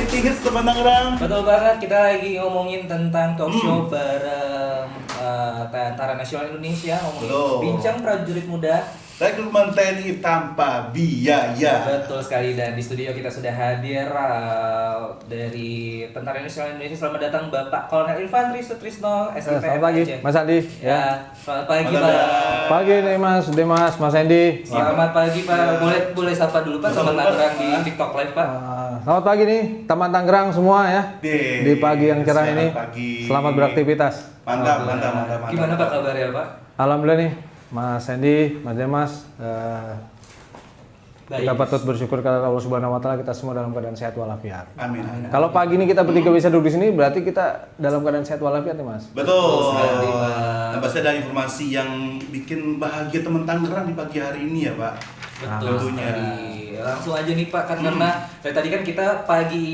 hits teman Tangerang. Betul banget, kita lagi ngomongin tentang talk show bareng Tentara Nasional Indonesia, ngomongin bincang prajurit muda. Rekrutmen TNI tanpa biaya. Betul sekali, dan di studio kita sudah hadir dari Tentara Nasional Indonesia. Selamat datang Bapak Kolonel Infantri Sutrisno SIPM. Selamat pagi, Aceh. Mas Andi. Ya, selamat pagi Selamat Pak. Pagi nih Mas Demas, Mas Andi. Selamat pagi Pak. Boleh sapa dulu Pak, selamat Tangerang di TikTok Live Pak. Selamat pagi nih teman Tangerang semua ya. Di pagi yang cerah ini. Pagi. Selamat beraktivitas. Mantap. Gimana Pak kabarnya Pak? Alhamdulillah nih Mas Andi, Mas Demas, Baik. kita patut bersyukur kepada Allah Subhanahu Wa Taala, kita semua dalam keadaan sehat walafiat. Amin. Kalau pagi ini kita bertiga bisa duduk di sini, berarti kita dalam keadaan sehat walafiat nih Mas. Betul. sekali, Pak. Dan pasti ada informasi yang bikin bahagia teman Tangerang di pagi hari ini ya Pak. Betul tentunya. sekali. Langsung aja nih Pak, kan karena dari tadi kan kita pagi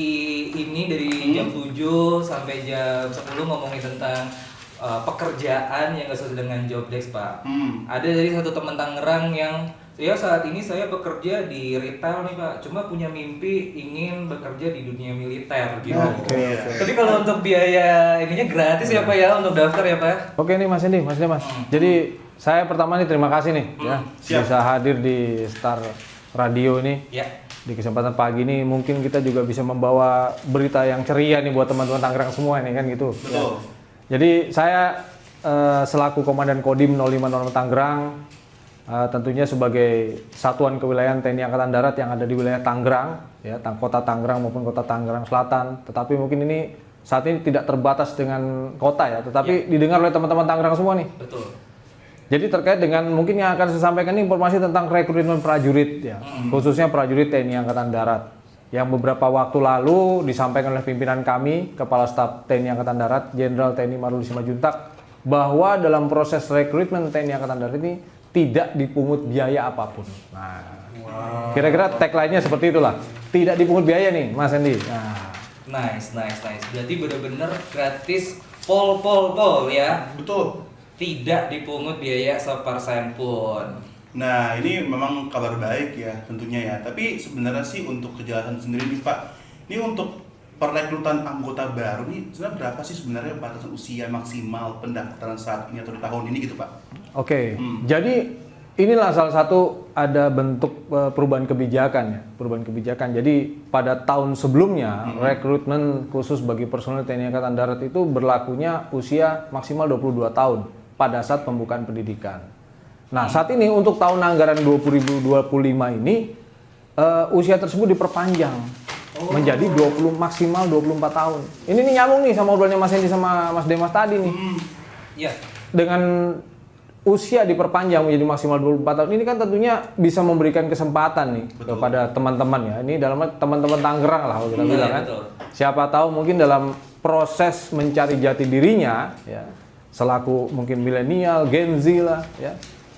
ini dari jam 7 sampai jam 10 ngomongin tentang pekerjaan yang gak sesuai dengan job desk Pak. Ada dari satu teman Tangerang yang saat ini saya bekerja di retail nih Pak, cuma punya mimpi ingin bekerja di dunia militer gitu. Oke. Tapi kalau untuk biaya ininya gratis ya Pak ya, untuk daftar ya Pak. Oke nih Mas Andi, Mas Demas. Jadi saya pertama nih terima kasih nih ya Siap. bisa hadir di Star Radio ini. Ya. Di kesempatan pagi ini mungkin kita juga bisa membawa berita yang ceria nih buat teman-teman Tangerang semua ini kan gitu. Betul. Jadi saya selaku Komandan Kodim 0506 Tangerang tentunya sebagai satuan kewilayahan TNI Angkatan Darat yang ada di wilayah Tangerang ya, kota Tangerang maupun kota Tangerang Selatan. Tetapi mungkin ini saat ini tidak terbatas dengan kota ya, tetapi didengar oleh teman-teman Tangerang semua nih. Betul. Jadi terkait dengan mungkin yang akan saya sampaikan ini informasi tentang rekrutmen prajurit ya, khususnya prajurit TNI Angkatan Darat. Yang beberapa waktu lalu disampaikan oleh pimpinan kami, Kepala Staf TNI Angkatan Darat, Jenderal TNI Maruli Simanjuntak, bahwa dalam proses rekrutmen TNI Angkatan Darat ini tidak dipungut biaya apapun. Nah, kira-kira tagline-nya seperti itulah, tidak dipungut biaya nih, Mas Andi. Nah, Nice. Berarti benar-benar gratis, pol ya. Betul. Tidak dipungut biaya sepersen pun. Nah, ini memang kabar baik ya tentunya ya. Tapi sebenarnya sih untuk kejelasan sendiri nih Pak, ini untuk perekrutan anggota baru nih sebenarnya berapa sih sebenarnya batasan usia maksimal pendaftaran saat ini atau di tahun ini gitu Pak? Oke. Jadi inilah salah satu ada bentuk perubahan kebijakan ya, perubahan kebijakan. Jadi pada tahun sebelumnya rekrutmen khusus bagi personel TNI Angkatan Darat itu berlakunya usia maksimal 22 tahun pada saat pembukaan pendidikan. Nah, saat ini untuk tahun anggaran 2025 ini usia tersebut diperpanjang menjadi maksimal 24 tahun. Ini nih nyambung nih sama obrolannya Mas Hendy sama Mas Demas tadi nih. Ya. Dengan usia diperpanjang menjadi maksimal 24 tahun ini kan tentunya bisa memberikan kesempatan nih kepada teman-teman ya. Ini dalam teman-teman Tangerang lah kalau kita bilang kan. Betul. Siapa tahu mungkin dalam proses mencari jati dirinya ya, selaku mungkin milenial, Gen Z lah ya.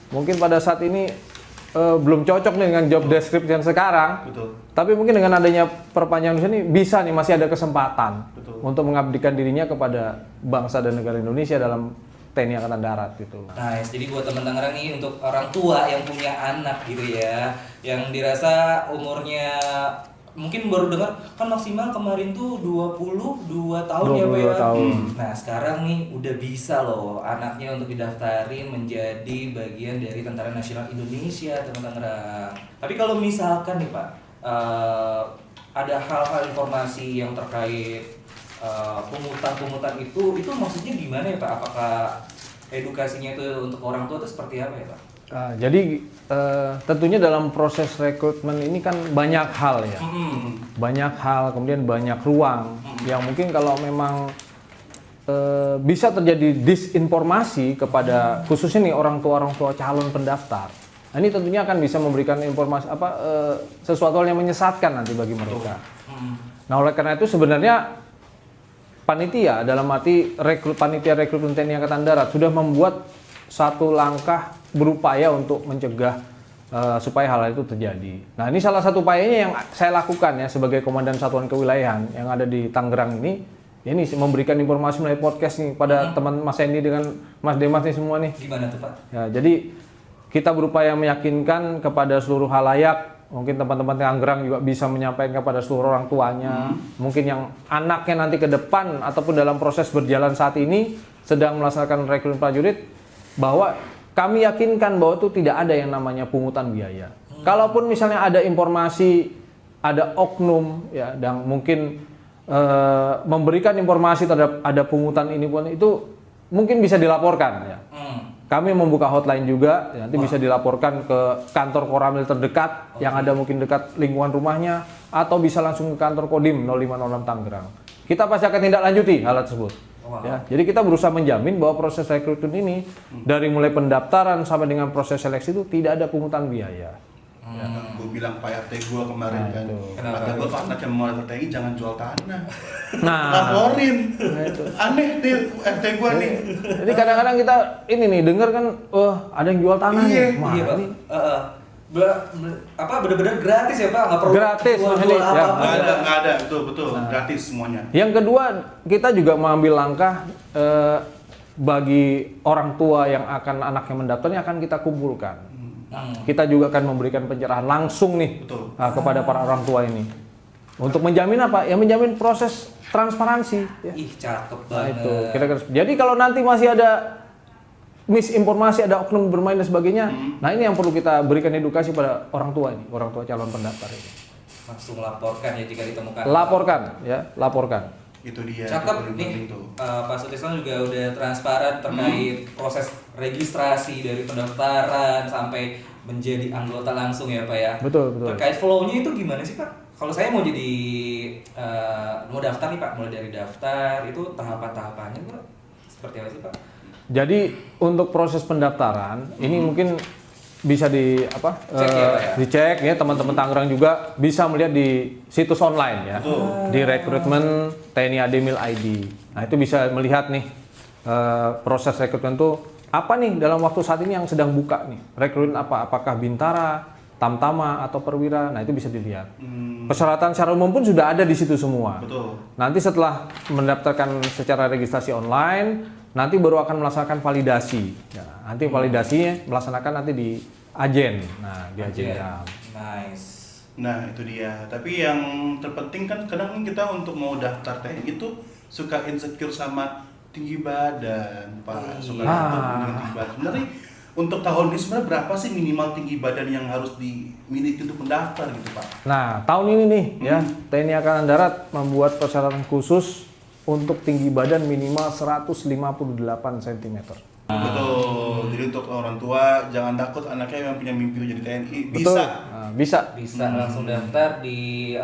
Mungkin pada saat ini belum cocok nih dengan job description sekarang. Betul. Tapi mungkin dengan adanya perpanjangan di sini bisa nih masih ada kesempatan untuk mengabdikan dirinya kepada bangsa dan negara Indonesia dalam TNI Angkatan Darat gitu. Nice. Jadi buat teman Tangerang nih, untuk orang tua yang punya anak gitu ya, yang dirasa umurnya mungkin baru dengar kan maksimal kemarin tuh 22 tahun ya Pak 22 ya. tahun. Nah sekarang nih udah bisa loh anaknya untuk didaftarin menjadi bagian dari Tentara Nasional Indonesia teman Tangerang. Tapi kalau misalkan nih Pak, ada hal-hal informasi yang terkait pungutan itu maksudnya gimana ya Pak? Apakah edukasinya itu untuk orang tua itu seperti apa ya Pak? Jadi tentunya dalam proses rekrutmen ini kan banyak hal ya, banyak hal, kemudian banyak ruang yang mungkin kalau memang bisa terjadi disinformasi kepada khususnya nih orang tua calon pendaftar. Nah, ini tentunya akan bisa memberikan informasi sesuatu yang menyesatkan nanti bagi mereka. Nah oleh karena itu sebenarnya panitia dalam arti panitia rekrutmen TNI Angkatan Darat sudah membuat satu langkah berupaya untuk mencegah supaya hal itu terjadi. Nah ini salah satu upayanya yang saya lakukan ya sebagai Komandan Satuan Kewilayahan yang ada di Tangerang ini. Ini memberikan informasi melalui podcast nih pada teman Mas Hendy dengan Mas Demas nih semua nih. Gimana tuh Pak? Ya, jadi kita berupaya meyakinkan kepada seluruh halayak mungkin teman-teman Tangerang juga bisa menyampaikan kepada seluruh orang tuanya, mungkin yang anaknya nanti ke depan ataupun dalam proses berjalan saat ini sedang melaksanakan rekrutmen prajurit, bahwa kami yakinkan bahwa itu tidak ada yang namanya pungutan biaya. Kalaupun misalnya ada informasi, ada oknum ya, dan mungkin memberikan informasi terhadap ada pungutan ini pun, itu mungkin bisa dilaporkan ya. Kami membuka hotline juga, ya, nanti bisa dilaporkan ke kantor Koramil terdekat yang ada mungkin dekat lingkungan rumahnya, atau bisa langsung ke kantor Kodim 0506 Tangerang. Kita pasti akan tindak lanjuti hal tersebut. Ya, jadi kita berusaha menjamin bahwa proses rekrutmen ini dari mulai pendaftaran sampai dengan proses seleksi itu tidak ada pungutan biaya. Ya, gue bilang Pak RT gue kemarin kan, kata gue Pak anak yang mau RT jangan jual tanah, laporin, aneh nih RT gue nih. Jadi kadang-kadang kita ini nih dengar kan, ada yang jual tanah nih, Iya, Pak. Bener-bener gratis ya Pak, nggak perlu Gratis, jual Mas Hedi. Ya. Nggak ada, betul, gratis semuanya. Yang kedua, kita juga mengambil langkah bagi orang tua yang akan anaknya mendaftarnya akan kita kumpulkan. Kita juga akan memberikan pencerahan langsung nih kepada para orang tua ini. Untuk menjamin apa? Ya menjamin proses transparansi. Ya. Ih, cakep Nah, banget. itu kira-kira. Jadi kalau nanti masih ada misinformasi, ada oknum bermain dan sebagainya, nah ini yang perlu kita berikan edukasi pada orang tua ini, orang tua calon pendaftar ini. Langsung laporkan ya jika ditemukan. Laporkan, ya, laporkan. Itu dia. Cakep nih, Pak Sutisno juga udah transparan terkait proses registrasi dari pendaftaran sampai menjadi anggota langsung ya Pak ya. Betul. Terkait flow-nya itu gimana sih Pak? Kalau saya mau jadi mau daftar nih Pak, mulai dari daftar itu tahapan-tahapannya Pak seperti apa sih Pak? Jadi untuk proses pendaftaran ini mungkin bisa dicek ya, teman-teman Tangerang juga bisa melihat di situs online ya. Di rekrutmen TNI Ademil ID. Nah, itu bisa melihat nih proses rekrutmen itu apa nih dalam waktu saat ini yang sedang buka nih. Rekrutmen apa? Apakah Bintara, Tamtama atau Perwira? Nah, itu bisa dilihat. Persyaratan secara umum pun sudah ada di situ semua. Betul. Nanti setelah mendaftarkan secara registrasi online, nanti baru akan melaksanakan validasi. Ya, nanti validasinya melaksanakan nanti di Ajen. Nah, di Ajen. Nice. Nah, itu dia. Tapi yang terpenting kan kadang kita untuk mau daftar TNI itu suka insecure sama tinggi badan, Pak. Suka takut dengan tinggi badan. Sebenarnya untuk tahun ini sebenarnya berapa sih minimal tinggi badan yang harus dimiliki untuk mendaftar gitu, Pak? Nah, tahun ini nih ya, TNI Angkatan Darat membuat persyaratan khusus untuk tinggi badan minimal 158 cm. Betul. Jadi untuk orang tua jangan takut anaknya yang punya mimpi jadi TNI. Bisa. Nah, bisa Langsung daftar di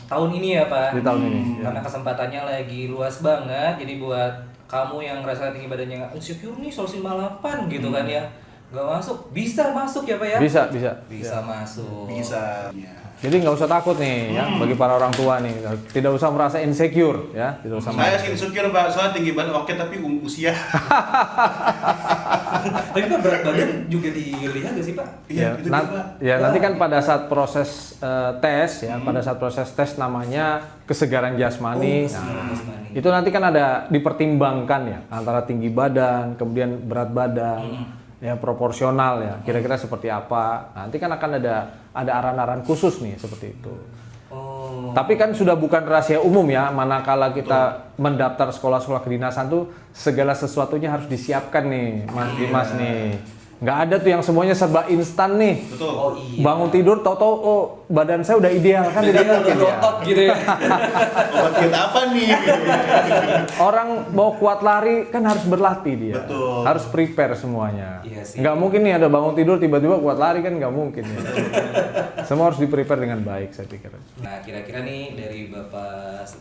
tahun ini ya Pak. di tahun ini. Ya. Karena kesempatannya lagi luas banget. Jadi buat kamu yang ngerasa tinggi badannya nggak insecure nih 158 gitu kan ya, nggak masuk, bisa masuk ya Pak ya? Bisa Masuk. Bisa. Ya. Jadi nggak usah takut nih ya, bagi para orang tua nih, tidak usah merasa insecure ya, tidak usah. Saya sih insecure Pak, soalnya tinggi badan oke tapi usia. Tapi Pak berat badan juga dilihat nggak sih Pak? Iya, itu juga, Pak. Nanti kan pada saat proses tes ya, pada saat proses tes namanya kesegaran jasmani. Jasmani. Itu nanti kan ada dipertimbangkan ya antara tinggi badan, kemudian berat badan, ya proporsional ya. Kira-kira seperti apa? Nanti kan akan ada arahan-arahan khusus nih seperti itu. Oh. Tapi kan sudah bukan rahasia umum ya, manakala kita mendaftar sekolah-sekolah kedinasan tuh segala sesuatunya harus disiapkan nih, Mas Dimas nih. Nggak ada tuh yang semuanya serba instan nih. Betul. Oh iya. Bangun tidur tahu-tahu badan saya udah ideal kan tidak mungkin ya. Otot gitu ya. Obat diet apa nih? Orang mau kuat lari kan harus berlatih dia. Betul. Harus prepare semuanya. Iya sih. Nggak mungkin nih ada bangun tidur tiba-tiba kuat lari kan nggak mungkin ya. Semua harus di-prepare dengan baik saya pikir. Nah kira-kira nih dari Bapak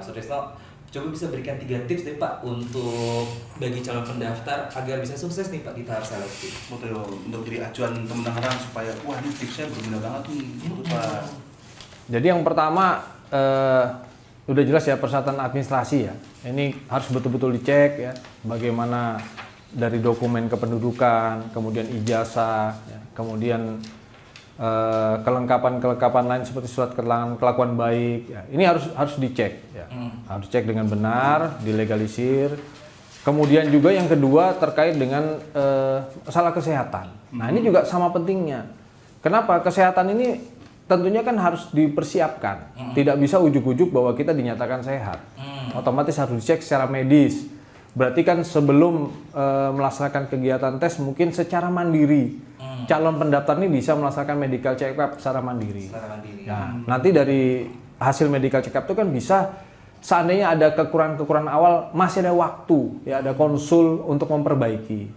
Sutisno, coba bisa berikan 3 tips deh Pak untuk bagi calon pendaftar agar bisa sukses nih Pak di tahap seleksi. Betul. Untuk jadi acuan teman orang supaya wah ini tipsnya berguna banget nih. Betul, Pak. Jadi yang pertama udah jelas ya persyaratan administrasi ya. Ini harus betul-betul dicek ya. Bagaimana dari dokumen kependudukan, kemudian ijazah, ya, kemudian kelengkapan lain seperti surat keterangan kelakuan baik. Ya, ini harus dicek. Ya. Harus dicek dengan benar, dilegalisir. Kemudian juga yang kedua terkait dengan masalah kesehatan. Nah ini juga sama pentingnya. Kenapa? Kesehatan ini tentunya kan harus dipersiapkan. Tidak bisa ujuk-ujuk bahwa kita dinyatakan sehat. Otomatis harus dicek secara medis. Berarti kan sebelum melaksanakan kegiatan tes mungkin secara mandiri. Calon pendaftar ini bisa melaksanakan medical check up secara mandiri. Ya, nanti dari hasil medical check up itu kan bisa, seandainya ada kekurangan-kekurangan awal, masih ada waktu, ya ada konsul untuk memperbaiki.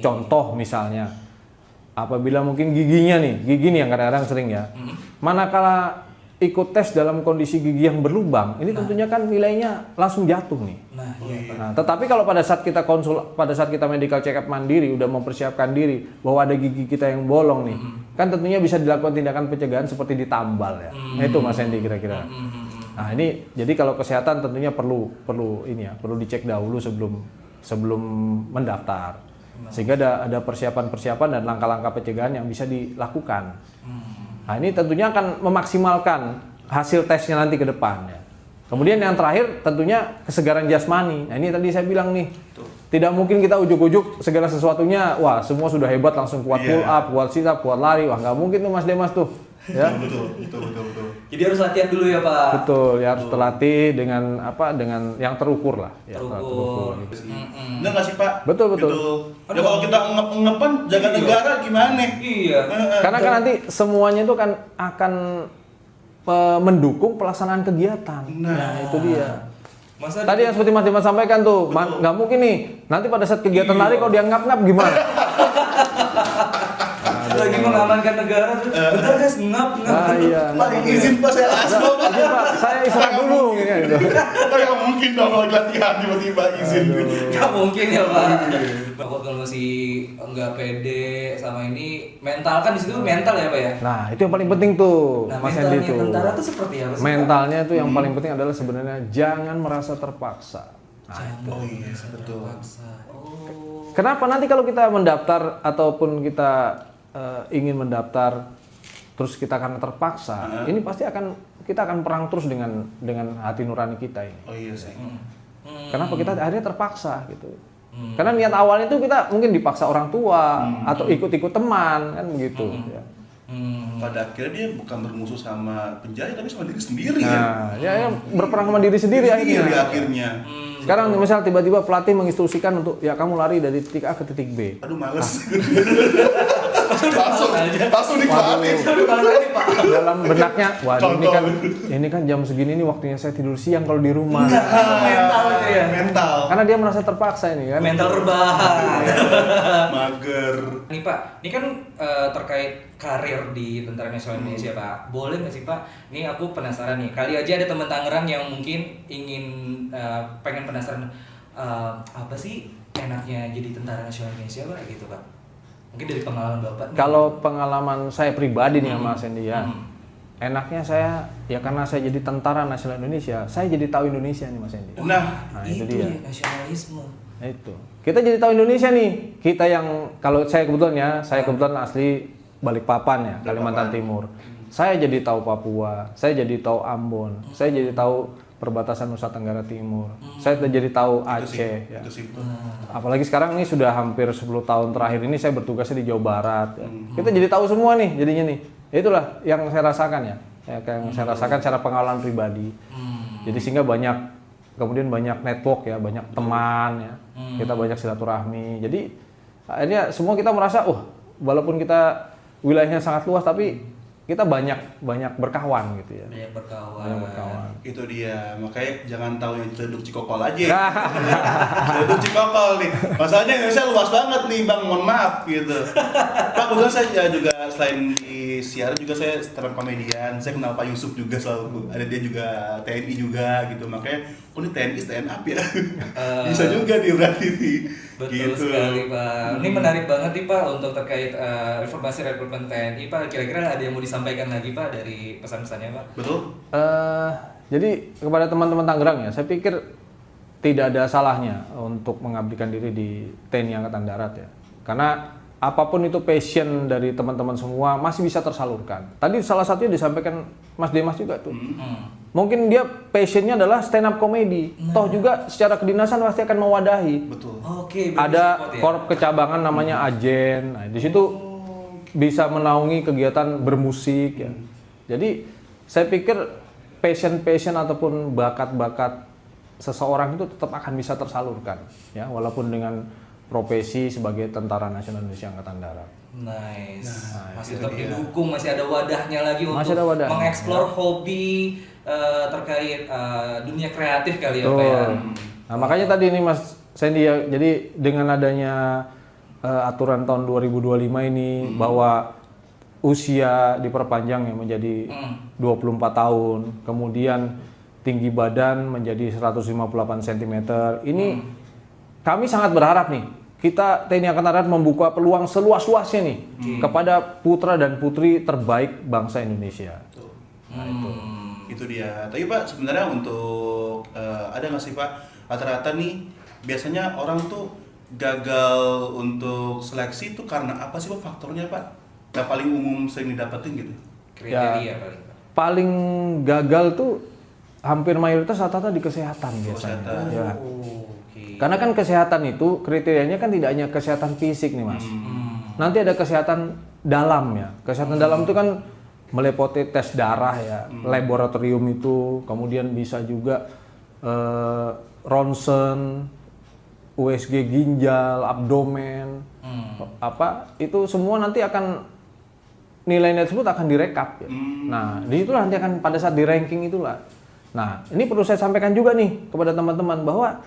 Contoh misalnya, apabila mungkin gigi nih yang kadang-kadang sering ya, manakala ikut tes dalam kondisi gigi yang berlubang, ini tentunya kan nilainya langsung jatuh nih. Nah, tetapi kalau pada saat kita pada saat kita medical check up mandiri, udah mempersiapkan diri bahwa ada gigi kita yang bolong nih, kan tentunya bisa dilakukan tindakan pencegahan seperti ditambal ya. Nah, itu Mas Hendy kira-kira. Nah, ini jadi kalau kesehatan tentunya perlu dicek dahulu sebelum mendaftar. Sehingga ada persiapan-persiapan dan langkah-langkah pencegahan yang bisa dilakukan. Nah, ini tentunya akan memaksimalkan hasil tesnya nanti ke depan ya. Kemudian yang terakhir tentunya kesegaran jasmani. Nah, ini tadi saya bilang nih, tidak mungkin kita ujuk-ujuk segala sesuatunya, wah semua sudah hebat langsung kuat pull up, kuat sit up, kuat lari. Wah, nggak mungkin tuh Mas Demas tuh. Ya. Betul. Jadi harus latihan dulu ya Pak. Betul, ya harus terlatih dengan yang terukur lah. Ya, terukur. Benar nggak sih Pak? Betul. Gitu. Ya kalau kita ngepan jaga negara gimana? Iya. Karena kan nanti semuanya itu kan akan mendukung pelaksanaan kegiatan. Nah, itu dia. Tadi yang seperti Mas Dimas sampaikan tuh, nggak mungkin nih. Nanti pada saat kegiatan lari kalau dia ngap-ngap gimana? Lagi mengamankan negara tuh, bentar guys, ngap. Iya. Paling izin Pak saya asma Pak. Pak, saya istirahat dulu gitu. Kayak mungkin dong kalau latihan tiba-tiba izin. Nggak mungkin ya Pak. Kalau masih nggak pede sama ini, mental kan di situ mental ya Pak ya. Nah, itu yang paling penting tuh, Mas Hendy tuh. Tentara tuh seperti apa sih? Mentalnya itu yang paling penting adalah sebenarnya jangan merasa terpaksa. Oh iya, betul. Kenapa nanti kalau kita mendaftar ataupun kita ingin mendaftar terus kita akan terpaksa, ini pasti kita akan perang terus dengan hati nurani kita ini. Oh iya sih. Kenapa kita akhirnya terpaksa gitu? Karena niat awalnya itu kita mungkin dipaksa orang tua atau ikut-ikut teman kan begitu. Ya. Pada akhirnya dia bukan bermusuh sama penjahit tapi sama diri sendiri Nah, ya berperang sama diri sendiri akhirnya. Sekarang misal tiba-tiba pelatih menginstruksikan untuk ya kamu lari dari titik A ke titik B. Aduh males. langsung dikeluarin. Dalam benaknya, waduh ini kan jam segini nih waktunya saya tidur siang kalau di rumah. Mental itu ya. Mental. Karena dia merasa terpaksa ini kan. Mental rebahan. Mager. Nih Pak, ini kan terkait karir di Tentara Nasional Indonesia Pak. Boleh nggak sih Pak? Nih aku penasaran nih. Kali aja ada teman Tangerang yang mungkin ingin pengen penasaran apa sih enaknya jadi Tentara Nasional Indonesia Pak gitu Pak. Mungkin dari pengalaman Bapak. Kalau pengalaman saya pribadi nih Mas Hendy ya. Enaknya saya ya karena saya jadi Tentara Nasional Indonesia, saya jadi tahu Indonesia nih Mas Hendy. Nah itu dia. Nasionalisme. Nah, itu. Kita jadi tahu Indonesia nih. Kita yang kalau saya kebetulan asli Balikpapan ya, Kalimantan Timur. Saya jadi tahu Papua, saya jadi tahu Ambon, saya jadi tahu perbatasan Nusa Tenggara Timur. Saya jadi tahu Aceh ya. Apalagi sekarang ini sudah hampir 10 tahun terakhir ini saya bertugasnya di Jawa Barat ya. Kita jadi tahu semua nih jadinya nih. Itulah yang saya rasakan ya. Yang saya rasakan secara pengalaman pribadi. Jadi sehingga kemudian banyak network ya, banyak teman ya. Kita banyak silaturahmi. Jadi akhirnya semua kita merasa walaupun kita wilayahnya sangat luas tapi kita banyak berkawan gitu ya. Banyak berkawan. Itu dia, makanya jangan tahu yang Ciledug Cikokol aja. Ciledug Cikokol nih. Masalahnya Indonesia luas banget nih Bang, mohon maaf gitu. Pak, kebetulan saya juga selain di siaran juga saya stand up komedian. Saya kenal Pak Yusuf juga selalu. Ada dia juga TNI juga gitu. Makanya ini TNI stand up ya. Bisa juga nih berarti nih. Betul gitu. Sekali Pak. Ini menarik banget nih Pak untuk terkait informasi rekrutmen TNI Pak. Kira-kira ada yang mau disampaikan lagi Pak dari pesan-pesannya Pak? Betul. Jadi kepada teman-teman Tangerang ya, saya pikir tidak ada salahnya untuk mengabdikan diri di TNI Angkatan Darat ya. Karena apapun itu passion dari teman-teman semua masih bisa tersalurkan. Tadi salah satunya disampaikan Mas Demas juga tuh. Mungkin dia passionnya adalah stand up comedy. Toh juga secara kedinasan pasti akan mewadahi. Betul. Oke. Ada korp kecabangan namanya Ajen. Nah, di situ bisa menaungi kegiatan bermusik ya. Jadi saya pikir passion ataupun bakat-bakat seseorang itu tetap akan bisa tersalurkan, ya, walaupun dengan profesi sebagai Tentara Nasional Indonesia Angkatan Darat. Nice. Nah, Masih itu tetap dia. didukung, masih ada wadahnya lagi Masih untuk ada wadahnya, mengeksplor ya. hobi terkait dunia kreatif kali ya Pak Betul. ya. Nah, makanya tadi ini Mas Sandy ya, jadi dengan adanya aturan tahun 2025 ini bahwa usia diperpanjang ya menjadi 24 tahun, kemudian tinggi badan menjadi 158 cm. Ini kami sangat berharap nih, kita TNI Angkatan Darat membuka peluang seluas-luasnya nih kepada putra dan putri terbaik bangsa Indonesia. Itu dia. Tapi Pak, sebenarnya untuk ada nggak sih Pak, rata-rata nih biasanya orang tuh gagal untuk seleksi itu karena apa sih Pak faktornya Pak? Yang paling umum sering didapetin gitu. Kriteria paling Pak. Paling gagal tuh hampir mayoritas rata-rata di kesehatan biasanya. Kesehatan. Ya. Oke. Karena kan kesehatan itu kriterianya kan tidak hanya kesehatan fisik nih Mas. Nanti ada kesehatan dalam ya. Kesehatan dalam itu kan meliputi tes darah ya, laboratorium itu, kemudian bisa juga ronsen, USG ginjal, abdomen, itu semua nanti akan nilai-nilai tersebut akan direkap ya. Nah, di situlah nanti akan pada saat di ranking itulah. Nah, ini perlu saya sampaikan juga nih kepada teman-teman bahwa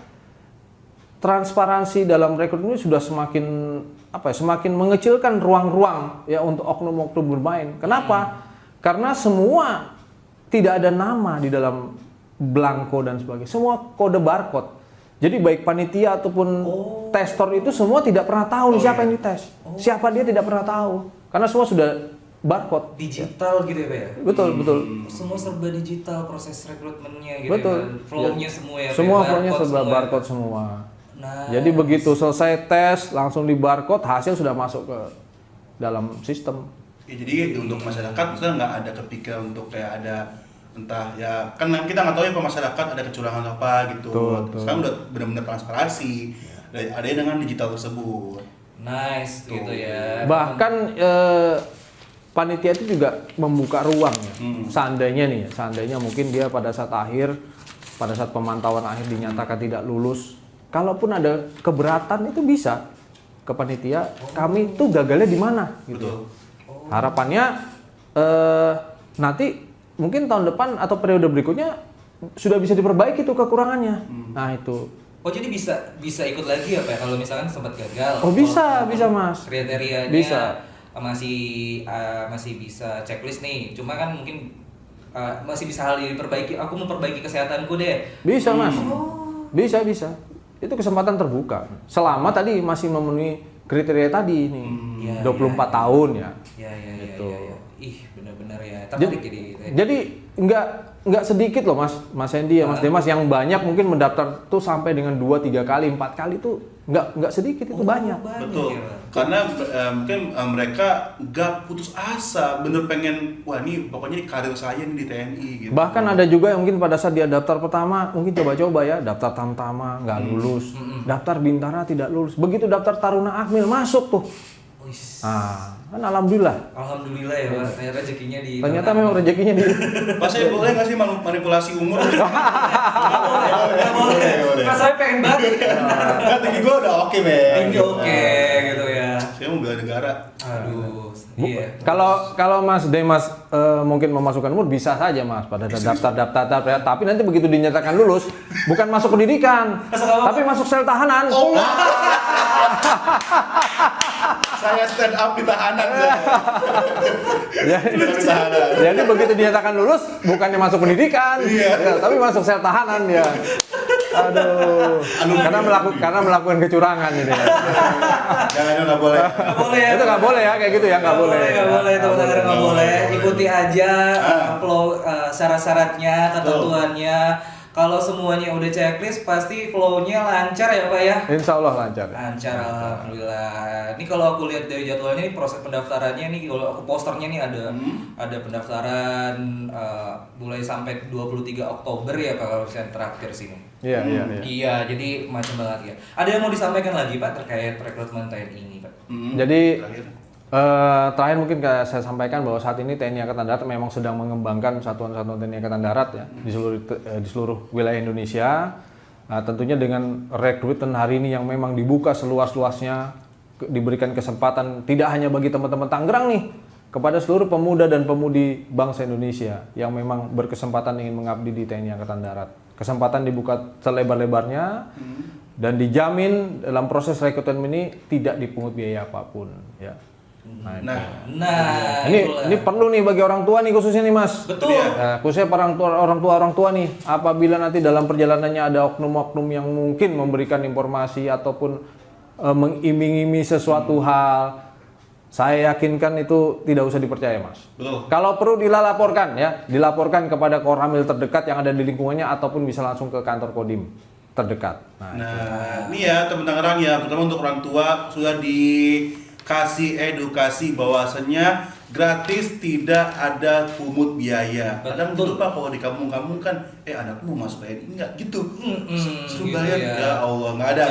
transparansi dalam rekrutmen ini sudah semakin mengecilkan ruang-ruang ya untuk oknum-oknum bermain. Kenapa? Karena semua tidak ada nama di dalam belangko dan sebagainya. Semua kode barcode. Jadi baik panitia ataupun testor itu semua tidak pernah tahu nih siapa yang dites. Siapa dia tidak pernah tahu. Karena semua sudah barcode. Digital gitu ya Pak ya? Betul, betul. Semua serba digital proses rekrutmennya gitu Betul. ya. Flow-nya semua ya. Semua Pak, flow-nya serba semua. barcode semua. Nah, Jadi begitu selesai tes langsung di barcode, hasil sudah masuk ke dalam sistem. Ya, jadi untuk masyarakat kita nggak ada kepikiran untuk kayak ada entah ya kan kita nggak tahu ya Pak, masyarakat ada kecurangan apa gitu. Betul. Sekarang udah benar-benar transparansi. Ada yang dengan digital tersebut. nice gitu ya. Bahkan panitia itu juga membuka ruang ya. Seandainya mungkin dia pada saat pemantauan akhir dinyatakan tidak lulus, kalaupun ada keberatan itu bisa ke panitia, kami tuh gagalnya di mana gitu. Betul. Harapannya nanti mungkin tahun depan atau periode berikutnya sudah bisa diperbaiki tuh kekurangannya. Nah itu. Oh jadi bisa ikut lagi ya Pak kalau misalkan sempat gagal. Oh bisa Mas. Kriterianya Bisa. masih bisa checklist nih. Cuma kan mungkin masih bisa hal diperbaiki. Aku memperbaiki kesehatanku deh. Bisa Mas. Bisa. Itu kesempatan terbuka. Selama tadi masih memenuhi kriteria tadi nih. 24 tahun ya. Ya. Gitu. Ih benar-benar ya. Tertarik Jadi nggak sedikit loh Mas Hendy ya Mas Demas yang banyak mungkin mendaftar tuh sampai dengan 2, 3 kali, 4 kali tuh nggak sedikit itu banyak. Betul. Ya. Karena mungkin mereka nggak putus asa, bener pengen wah ini pokoknya ini karir saya nih di TNI gitu. Bahkan ada juga yang mungkin pada saat dia daftar pertama mungkin coba-coba ya, daftar Tamtama nggak lulus, daftar Bintara tidak lulus, begitu daftar Taruna Akmil masuk tuh. Wis. Kan alhamdulillah. Alhamdulillah ya Pak. Ternyata rezekinya di. Ternyata memang rezekinya di. Pak saya boleh nggak sih manipulasi umur? Nggak boleh. Mas saya pengen banget. Kan tinggi gue udah oke men. Tinggi oke gitu ya. Saya mau bela negara. Aduh. Iya. Kalau Mas Demas mungkin memasukkan umur bisa saja Mas pada daftar ya. Tapi nanti begitu dinyatakan lulus bukan masuk pendidikan, tapi masuk sel tahanan. Oh. Saya stand up di tahanan. Jadi begitu dinyatakan lulus bukannya masuk pendidikan, ya, tapi masuk sel tahanan ya. Aduh. Karena melakukan kecurangan ini. Ya. Jangan nggak boleh. Nggak boleh ya. Itu nggak boleh ya kayak gitu ya nggak boleh. Nggak boleh teman-teman nggak boleh. Ikuti aja flow syarat-syaratnya, ketentuannya. Kalau semuanya udah checklist pasti flow-nya lancar ya Pak ya. Insya Allah lancar. Lancar alhamdulillah. Ini kalau aku lihat dari jadwalnya ini proses pendaftarannya nih kalau aku posternya nih ada pendaftaran mulai sampai 23 Oktober ya Pak kalau saya terakhir sini. Iya. Iya, jadi macam banget ya. Ada yang mau disampaikan lagi Pak terkait rekrutmen TNI ini Pak? Jadi Terakhir. Terakhir mungkin saya sampaikan bahwa saat ini TNI Angkatan Darat memang sedang mengembangkan satuan-satuan TNI Angkatan Darat ya di seluruh wilayah Indonesia. Tentunya dengan rekrutan hari ini yang memang dibuka seluas-luasnya, diberikan kesempatan tidak hanya bagi teman-teman Tangerang nih, kepada seluruh pemuda dan pemudi bangsa Indonesia yang memang berkesempatan ingin mengabdi di TNI Angkatan Darat. Kesempatan dibuka selebar-lebarnya dan dijamin dalam proses rekrutmen ini tidak dipungut biaya apapun ya. Nah, ini perlu nih bagi orang tua nih khususnya nih Mas. betul. Nah, khususnya para orang tua nih, apabila nanti dalam perjalanannya ada oknum-oknum yang mungkin memberikan informasi ataupun mengiming-iming sesuatu hal, saya yakinkan itu tidak usah dipercaya Mas. Betul. Kalau perlu dilaporkan ya, dilaporkan kepada Koramil terdekat yang ada di lingkungannya ataupun bisa langsung ke kantor Kodim terdekat. Nah, ini ya teman Tangerang ya, terutama untuk orang tua sudah dikasih edukasi bahwasannya gratis, tidak ada pungut biaya. Kadang gitu Pak, kalau di kampung-kampung kan, anakku mau masuk TNI enggak gitu. Suruh gitu bayar, ya. ya Allah, nggak ada.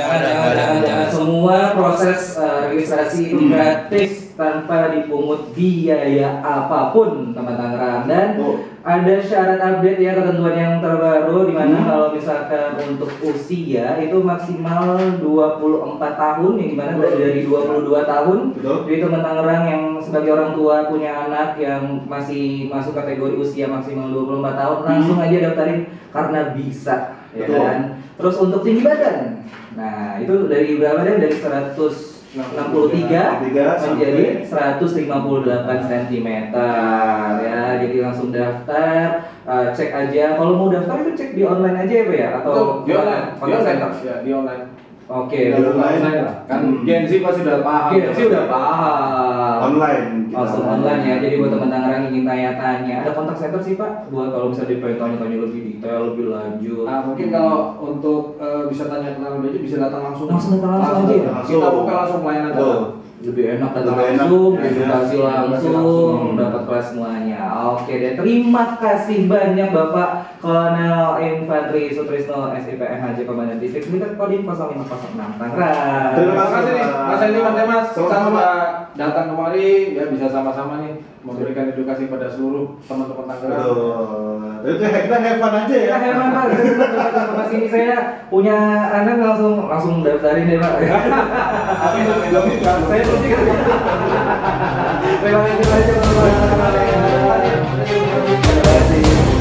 Semua proses registrasi itu gratis tanpa dipungut biaya apapun, teman Tangerang. Dan ada syarat update ya, ketentuan yang terbaru di mana kalau misalkan untuk usia itu maksimal 24 tahun, yang dimana dari 22 tahun. Jadi teman Tangerang yang sebagai orang tua punya anak yang masih masuk kategori usia maksimal 24 tahun, langsung aja daftarin karena bisa, ya kan. Terus untuk tinggi badan, nah itu dari berapa deh? Dari 163 menjadi 158 cm ya. Jadi langsung daftar, cek aja. Kalau mau daftar itu cek di online aja ya Pak ya? Atau di online, center? di online. Oke, di online kan Gen Z pasti udah paham. Gen Z udah paham. Online. Langsung online ya. Jadi buat teman Tangerang ingin tanya-tanya, ada kontak center sih Pak? Buat kalau misalnya dipengen tanya-tanya lebih detail, lebih lanjut. Nah, mungkin kalau untuk bisa tanya kenal lebih bisa datang langsung. Langsung datang langsung aja ya? Kita buka langsung pelayanan datang. Lebih enak datang Lebih enak. langsung, Ya, edukasi langsung, langsung. dapat kelas semuanya. Oke deh, terima kasih banyak Bapak Kolonel Infantri Sutrisno SIPM HJ Komandan Distrik Militer Kodim 0506 Tangerang. Terima kasih nih Mas Edi, Mas Demas. Kita Sama-sama. sudah datang kemari ya, bisa sama-sama nih memberikan edukasi pada seluruh teman-teman Tangerang. Itu kita have fun aja ya. Ya, hebat Pak. Terima kasih ini saya punya anak langsung daftarin deh Pak. Saya terus terima kasih banyak. Terima kasih.